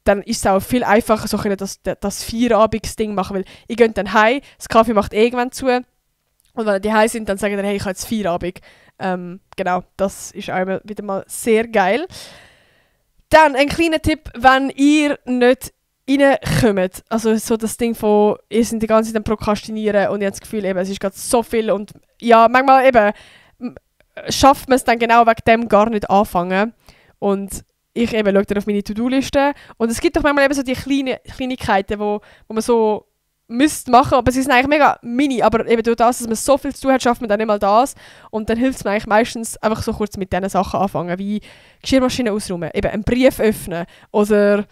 dann ist es auch viel einfacher, so können das Feierabends-Ding machen, weil ihr geht dann heim, das Kaffee macht irgendwann zu und wenn ihr daheim sind, dann sagen ihr, hey, ich habe jetzt Feierabend. Genau, das ist einmal wieder mal sehr geil. Dann ein kleiner Tipp, wenn ihr nicht reinkommt, also so das Ding von, ihr seid die ganze Zeit am Prokrastinieren und ihr habt das Gefühl, eben, es ist gerade so viel und ja, manchmal eben schafft man es dann genau wegen dem gar nicht anfangen und ich eben schaue dann auf meine To-Do-Liste und es gibt doch manchmal eben so die Kleinigkeiten, wo man so müsste machen, aber sie sind eigentlich mega mini, aber eben durch das, dass man so viel zu tun hat, schafft man dann nicht mal das und dann hilft es mir eigentlich meistens einfach so kurz mit diesen Sachen anfangen, wie Geschirrmaschine ausräumen, eben einen Brief öffnen oder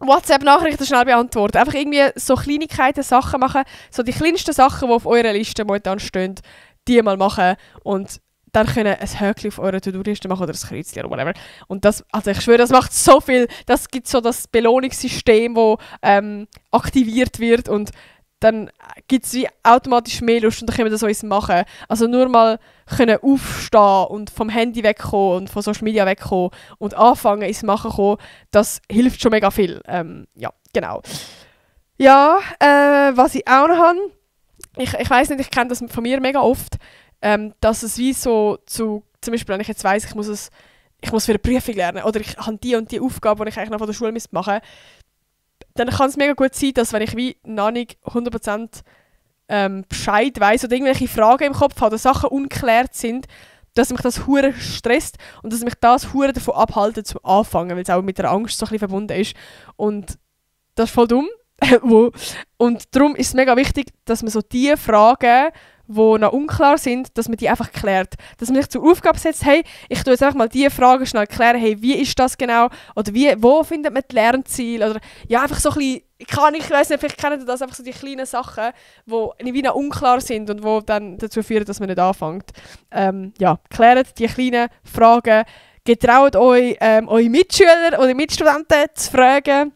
WhatsApp-Nachrichten schnell beantworten, einfach irgendwie so Kleinigkeiten, Sachen machen, so die kleinsten Sachen, die auf eurer Liste momentan stehen, die mal machen und dann können ein Häkchen auf eurer To-Do-Liste machen oder ein Kreuzchen oder whatever. Und das, also ich schwöre, das macht so viel. Das gibt so das Belohnungssystem, das aktiviert wird und dann gibt es wie automatisch mehr Lust und dann können wir das so machen. Also nur mal können aufstehen und vom Handy wegkommen und von Social Media wegkommen und anfangen ins Machen kommen, das hilft schon mega viel. Ja, genau. Ja, was ich auch noch habe, ich weiss nicht, ich kenne das von mir mega oft, dass es wie so zum Beispiel, wenn ich jetzt weiss, ich muss für eine Prüfung lernen oder ich habe die und die Aufgabe, die ich eigentlich noch von der Schule machen müsste, dann kann es mega gut sein, dass wenn ich wie noch nicht 100% Bescheid weiss oder irgendwelche Fragen im Kopf habe oder Sachen unklärt sind, dass mich das hure stresst und dass mich das hure davon abhalten zu anfangen, weil es auch mit der Angst so ein bisschen verbunden ist. Und das ist voll dumm. Und darum ist es mega wichtig, dass man so die Fragen, die noch unklar sind, dass man die einfach klärt. Dass man sich zur Aufgabe setzt, hey, ich tue jetzt einfach mal diese Fragen schnell klären, hey, wie ist das genau? Oder wo findet man die Lernziele? Oder ja, einfach so ein bisschen, ich weiss nicht, vielleicht kennt ihr das, einfach so die kleinen Sachen, die wie noch unklar sind und die dann dazu führen, dass man nicht anfängt. Klärt die kleinen Fragen, getraut euch, eure Mitschüler oder Mitstudenten zu fragen.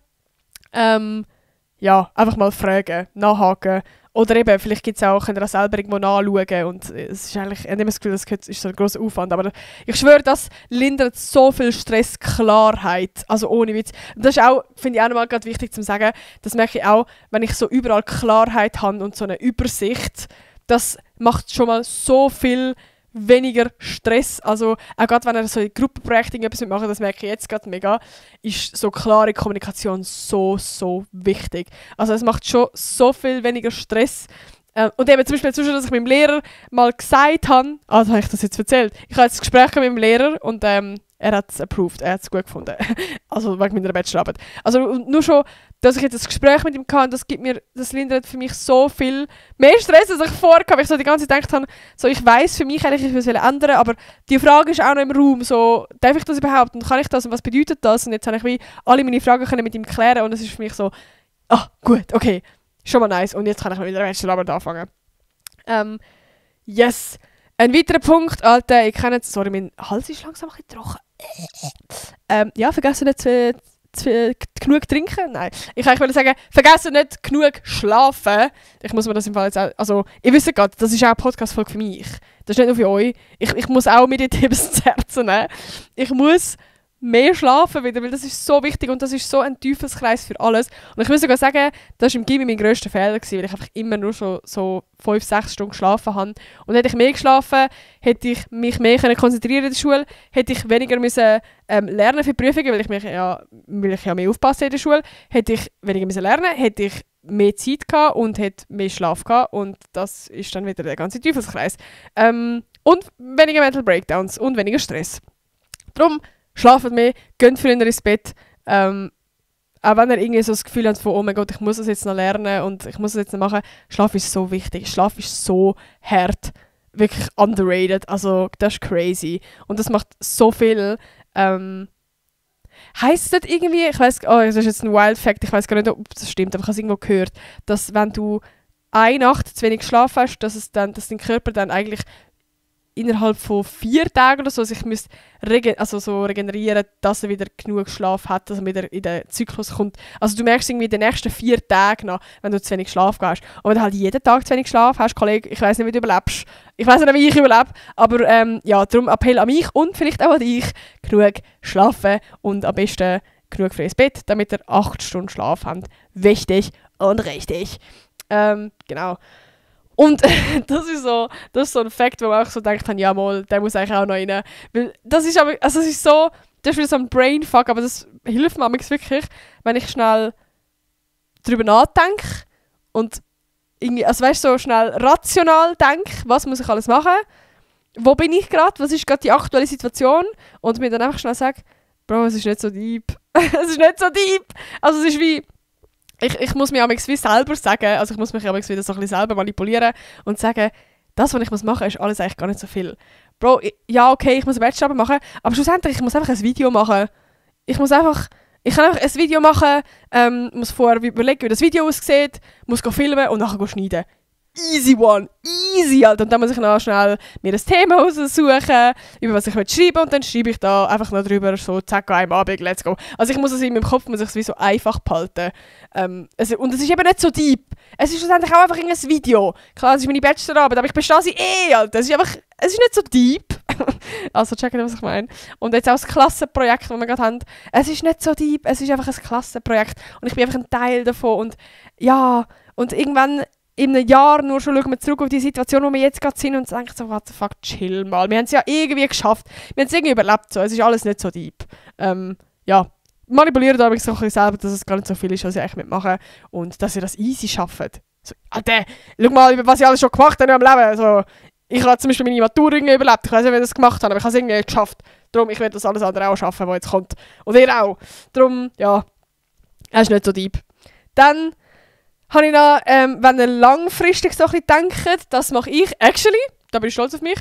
Einfach mal fragen, nachhaken. Oder eben, vielleicht könnt ihr auch selber irgendwo nachschauen. Und es ist eigentlich, ich habe immer das Gefühl, das ist so ein grosser Aufwand. Aber ich schwöre, das lindert so viel Stress, Klarheit. Also ohne Witz. Und das ist auch, finde ich auch nochmal gerade wichtig zu sagen, das merke ich auch, wenn ich so überall Klarheit habe und so eine Übersicht, das macht schon mal so viel weniger Stress. Also auch gerade wenn ihr so in Gruppenprojekten etwas mitmacht, das merke ich jetzt gerade mega, ist so klare Kommunikation so wichtig. Also es macht schon so viel weniger Stress. Und eben zum Beispiel, dass ich meinem Lehrer mal gesagt habe, also habe ich das jetzt erzählt, ich habe jetzt ein Gespräch mit meinem Lehrer und er hat es approved, er hat es gut gefunden. Also wegen meiner Bachelorarbeit. Also nur schon, dass ich jetzt ein Gespräch mit ihm hatte, das lindert für mich so viel mehr Stress, als ich vorher hatte. Weil ich so die ganze Zeit gedacht habe, so, ich weiss für mich eigentlich, ich will es ändern, aber die Frage ist auch noch im Raum, so, darf ich das überhaupt und kann ich das und was bedeutet das? Und jetzt habe ich wie alle meine Fragen können mit ihm klären und es ist für mich so, gut, okay, schon mal nice und jetzt kann ich mit der Bachelorarbeit anfangen. Yes. Ein weiterer Punkt, Alter, ich kenne jetzt, sorry, mein Hals ist langsam ein bisschen trocken. Vergessen nicht genug trinken. Nein, ich wollte sagen, vergessen nicht genug schlafen. Ich muss mir das im Fall jetzt auch, also, ihr wisst gerade, das ist auch eine Podcast-Folge für mich. Das ist nicht nur für euch. Ich muss auch mir die Tipps zu Herzen nehmen. Ich muss mehr schlafen wieder, weil das ist so wichtig und das ist so ein Teufelskreis für alles. Und ich muss sogar sagen, das war im Gimmi mein grösster Fehler gewesen, weil ich einfach immer nur schon so 5-6 Stunden geschlafen habe. Und hätte ich mehr geschlafen, hätte ich mich mehr konzentrieren in der Schule, hätte ich weniger müssen, lernen für Prüfungen, weil ich ja mehr aufpassen in der Schule, hätte ich weniger müssen lernen, hätte ich mehr Zeit gehabt und hätte mehr Schlaf gehabt und das ist dann wieder der ganze Teufelskreis. Und weniger Mental Breakdowns und weniger Stress. Darum schlaft mehr, geht früher ins Bett. Auch wenn ihr irgendwie so das Gefühl habt von, oh mein Gott, ich muss das jetzt noch lernen und ich muss das jetzt noch machen. Schlaf ist so wichtig. Schlaf ist so hart. Wirklich underrated. Also, das ist crazy. Und das macht so viel. Heisst es nicht irgendwie, ich weiss, das ist jetzt ein Wild Fact, ich weiss gar nicht, ob das stimmt, aber ich habe es irgendwo gehört, dass wenn du eine Nacht zu wenig geschlafen hast, dass dein Körper dann eigentlich innerhalb von 4 Tagen oder so sich regenerieren, dass er wieder genug Schlaf hat, dass er wieder in den Zyklus kommt. Also du merkst irgendwie in den nächsten 4 Tagen noch, wenn du zu wenig Schlaf hast. Und wenn du halt jeden Tag zu wenig Schlaf hast, Kollege, ich weiss nicht, wie du überlebst. Ich weiss nicht, wie ich überlebe, aber darum Appell an mich und vielleicht auch an dich, genug schlafen und am besten genug freies Bett, damit ihr 8 Stunden Schlaf habt. Wichtig und richtig. Genau. Und das ist so ein Fakt, wo man auch so denkt, ja mal, der muss eigentlich auch noch rein. Weil das ist aber, also es ist so, das ist wieder so ein Brainfuck, aber das hilft mir wirklich, wenn ich schnell darüber nachdenke und irgendwie, also weißt du, so schnell rational denke, was muss ich alles machen, wo bin ich gerade, was ist gerade die aktuelle Situation und mir dann einfach schnell sage, Bro, es ist nicht so deep. Es ist nicht so deep. Also es ist wie, ich muss mir wie selber sagen, also ich muss mich wieder so ein bisschen selber manipulieren und sagen, das, was ich machen muss, ist alles eigentlich gar nicht so viel. Bro, ja okay, ich muss eine Bachelorarbeit machen, aber schlussendlich, ich muss einfach ein Video machen. Ich kann einfach ein Video machen, muss vorher überlegen, wie das Video aussieht, muss filmen und nachher schneiden. Easy one, easy, Alter. Und dann muss ich noch schnell mir ein Thema aussuchen, über was ich schreiben will und dann schreibe ich da einfach noch drüber, so zack, am Abend, let's go. Also ich muss es in meinem Kopf wie so einfach behalten. Und es ist eben nicht so deep. Es ist schlussendlich auch einfach ein Video. Klar, es ist meine Bachelorarbeit, aber ich bestehe sie Alter. Es ist nicht so deep. Also checken, was ich meine. Und jetzt auch das Klassenprojekt, das wir gerade haben. Es ist nicht so deep, es ist einfach ein Klassenprojekt. Und ich bin einfach ein Teil davon. Und ja, und irgendwann in einem Jahr nur schon schauen wir zurück auf die Situation, wo wir jetzt gerade sind und denken so, what the fuck, chill mal. Wir haben es ja irgendwie geschafft. Wir haben es irgendwie überlebt. So. Es ist alles nicht so deep. Manipuliert aber so ein bisschen selber, dass es gar nicht so viel ist, was ich eigentlich mitmache. Und dass ihr das easy schafft. So, Alter, schau mal, was ich alles schon gemacht habe im Leben. So, ich habe zum Beispiel meine Matur irgendwie überlebt. Ich weiß nicht, wie ich das gemacht habe, aber ich habe es irgendwie geschafft. Darum, ich werde das alles andere auch schaffen, was jetzt kommt. Und ihr auch. Darum, ja, es ist nicht so deep. Dann habe ich noch, wenn ihr langfristig so ein bisschen denkt, das mache ich, actually, da bin ich stolz auf mich,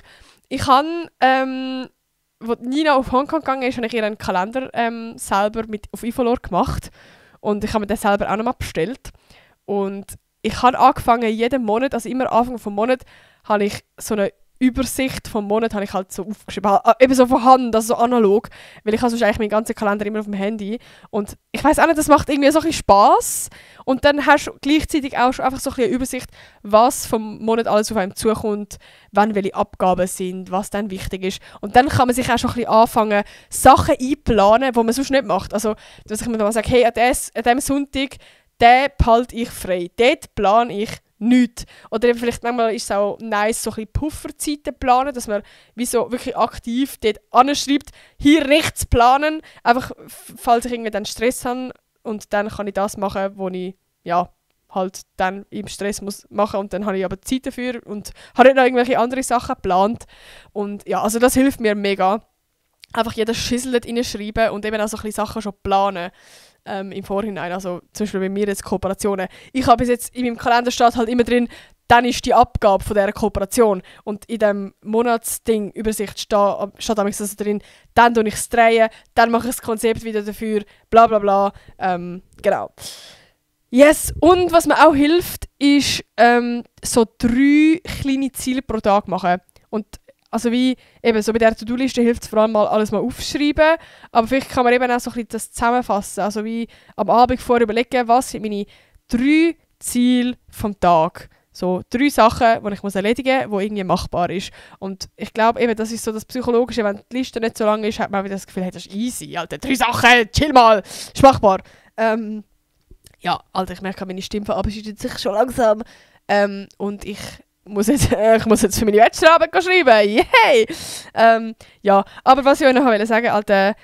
ich habe, als Nina auf Hongkong gegangen ist, habe ich ihr einen Kalender selber auf Ifolor gemacht und ich habe mir den selber auch noch mal bestellt und ich habe angefangen, jeden Monat, also immer Anfang vom Monat, habe ich so eine Übersicht vom Monat habe ich halt so aufgeschrieben, eben so von Hand, also so analog, weil ich habe sonst eigentlich meinen ganzen Kalender immer auf dem Handy und ich weiß auch nicht, das macht irgendwie so ein bisschen Spass und dann hast du gleichzeitig auch schon einfach so ein bisschen eine Übersicht, was vom Monat alles auf einem zukommt, wann welche Abgaben sind, was dann wichtig ist und dann kann man sich auch schon ein bisschen anfangen, Sachen einplanen, die man sonst nicht macht, also dass ich mir mal sage, hey, an diesem Sonntag, den behalte ich frei, dort plane ich nichts. Oder eben vielleicht manchmal ist es auch nice, so ein bisschen Pufferzeiten planen, dass man wie so wirklich aktiv dort anschreibt, hier nichts planen, einfach falls ich irgendwie dann Stress habe und dann kann ich das machen, wo ich ja halt dann im Stress muss machen und dann habe ich aber Zeit dafür und habe nicht noch irgendwelche andere Sachen geplant und ja, also das hilft mir mega. Einfach jeden Schissel dort reinschreiben und eben auch so ein bisschen Sachen schon planen. Im Vorhinein, also zum Beispiel bei mir jetzt Kooperationen. Ich habe bis jetzt in meinem Kalender steht halt immer drin, dann ist die Abgabe von dieser Kooperation und in dem Monatsding Übersicht steht also drin, dann tue ich es drehen, dann mache ich das Konzept wieder dafür, bla bla bla, genau. Yes, und was mir auch hilft, ist so 3 kleine Ziele pro Tag machen und also wie eben so bei der To-Do-Liste hilft es vor allem mal alles mal aufschreiben, aber vielleicht kann man eben auch so ein bisschen das zusammenfassen, also wie am Abend vorher überlegen, was sind meine 3 Ziele vom Tag. So 3 Sachen, die ich muss erledigen muss, die irgendwie machbar ist. Und ich glaube eben, das ist so das Psychologische, wenn die Liste nicht so lang ist, hat man wieder das Gefühl, hey, das ist easy, Alter, 3 Sachen, chill mal, ist machbar. Ja, Alter, ich merke, meine Stimme verabschiedet sich schon langsam. Und ich muss jetzt für meine Bachelorarbeit schreiben. Yay! Ja, aber was ich euch noch sagen wollte, Alter,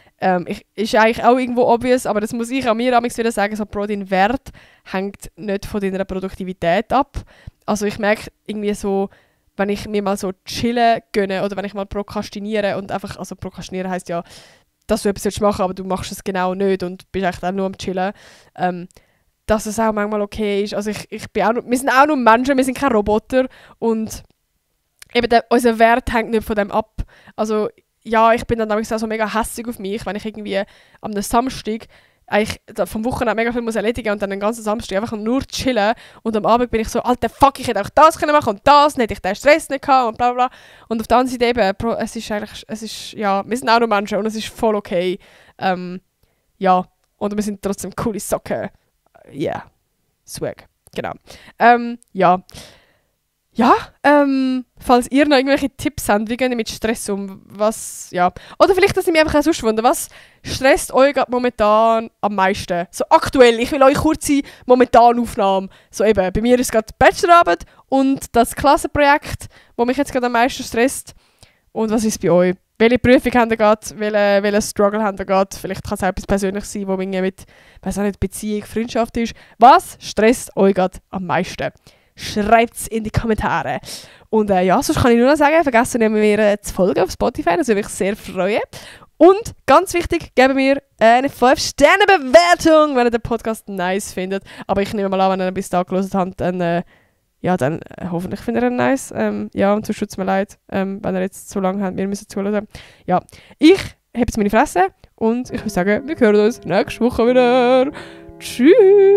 ist eigentlich auch irgendwo obvious, aber das muss ich auch mir wieder sagen, so Bro, dein Wert hängt nicht von deiner Produktivität ab. Also ich merke irgendwie so, wenn ich mir mal so chillen gönne oder wenn ich mal prokrastiniere und einfach, also prokrastinieren heisst ja, dass du etwas machen willst, aber du machst es genau nicht und bist eigentlich dann nur am Chillen, dass es auch manchmal okay ist. Also wir sind auch nur Menschen, wir sind keine Roboter und eben unser Wert hängt nicht von dem ab. Also ja, ich bin dann auch so mega hässig auf mich, wenn ich irgendwie am Samstag eigentlich vom Wochenende mega viel muss erledigen und dann den ganzen Samstag einfach nur chillen und am Abend bin ich so, Alter, fuck, ich hätte auch das können machen und das, nicht, ich den Stress nicht gehabt und bla bla. Und auf der anderen Seite eben, ja, wir sind auch nur Menschen und es ist voll okay. Ja, und wir sind trotzdem coole Socken. Yeah, Swag, genau. Falls ihr noch irgendwelche Tipps habt, wie geht ihr mit Stress um? Oder vielleicht, dass ihr mich einfach auch sonst wundert, was stresst euch gerade momentan am meisten? So aktuell, ich will euch kurze Momentanaufnahme. So eben, bei mir ist gerade die Bachelorarbeit und das Klassenprojekt, das mich jetzt gerade am meisten stresst. Und was ist bei euch? Welche Prüfung habt ihr gerade? Welchen Struggle habt ihr gerade? Vielleicht kann es auch etwas Persönliches sein, wo irgendwie mit, weiss auch nicht, Beziehung, Freundschaft ist. Was stresst euch gerade am meisten? Schreibt es in die Kommentare. Und sonst kann ich nur noch sagen, vergessen nicht mehr zu folgen auf Spotify, das würde mich sehr freuen. Und ganz wichtig, gebt mir eine 5-Sterne-Bewertung, wenn ihr den Podcast nice findet. Aber ich nehme mal an, wenn ihr bis da gelesen habt, dann hoffentlich findet ihr ihn nice. Und sonst tut es mir leid, wenn ihr jetzt so lange habt, wir müssen zuhören. Ja, ich habe jetzt meine Fresse und ich würde sagen, wir hören uns nächste Woche wieder. Tschüss!